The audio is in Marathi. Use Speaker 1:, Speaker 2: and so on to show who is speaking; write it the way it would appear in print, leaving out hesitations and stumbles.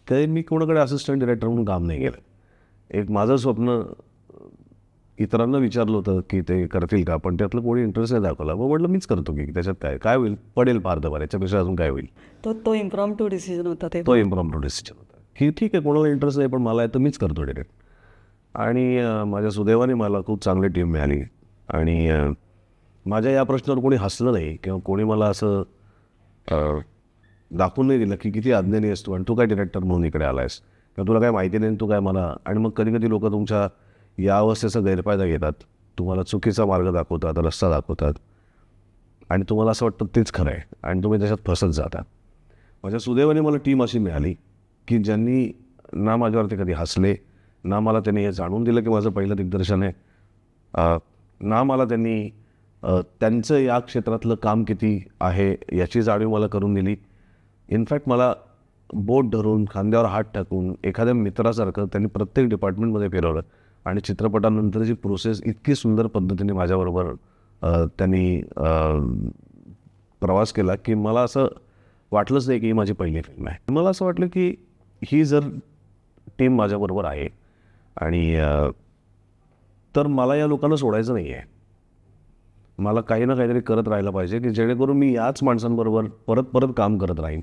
Speaker 1: ते मी कोणाकडे असिस्टंट डिरेक्टर म्हणून काम नाही केलं. एक माझं स्वप्न इतरांना विचारलं होतं की ते करतील का, पण त्यातलं कोणी इंटरेस्ट नाही दाखवला. मग म्हटलं मीच करतो की त्याच्यात काय काय होईल, पडेल फार तर याच्यापेक्षा अजून काय होईल.
Speaker 2: तो इम्प्रॉम्प्टू डिसिजन होता ते.
Speaker 1: तो इम्प्रॉम्प्टू डिसिजन होता की ठीक आहे, कोणाला इंटरेस्ट नाही पण मला आहे तर मीच करतो डिरेक्ट. आणि माझ्या सुदैवाने मला खूप चांगली टीम मिळाली. आणि माझ्या या प्रश्नावर कोणी हसलं नाही किंवा कोणी मला असं दाखवून नाही दिलं की किती अज्ञानी असतो आणि तू काय डिरेक्टर म्हणून इकडे आला आहेस किंवा तुला काय माहिती नाही तू काय मला. आणि मग कधी कधी लोक तुमच्या या अवस्थेचा गैरफायदा घेतात, तुम्हाला चुकीचा मार्ग दाखवतात, रस्ता दाखवतात आणि तुम्हाला असं वाटतं तेच खरं आहे आणि तुम्ही त्याच्यात फसत जाता. माझ्या सुदैवाने मला टीम अशी मिळाली की ज्यांनी ना माझ्यावरती कधी हसले, ना मला त्यांनी हे जाणून दिलं की माझं पहिलं दिग्दर्शन आहे, ना मला त्यांनी त्यांचं या क्षेत्रातलं काम किती आहे याची जाणीव मला करून दिली. इनफॅक्ट मला बोट धरून खांद्यावर हात टाकून एखाद्या मित्रासारखं त्यांनी प्रत्येक डिपार्टमेंटमध्ये फिरवलं आणि चित्रपटानंतरची प्रोसेस इतकी सुंदर पद्धतीने माझ्याबरोबर त्यांनी प्रवास केला की मला असं वाटलंच नाही की ही माझी पहिली फिल्म आहे. मला असं वाटलं की ही जर टीम माझ्याबरोबर आहे आणि तर मला या लोकांना सोडायचं नाही आहे. मला काही ना काहीतरी करत राहायला पाहिजे की जेणेकरून मी याच माणसांबरोबर परत परत काम करत राहीन.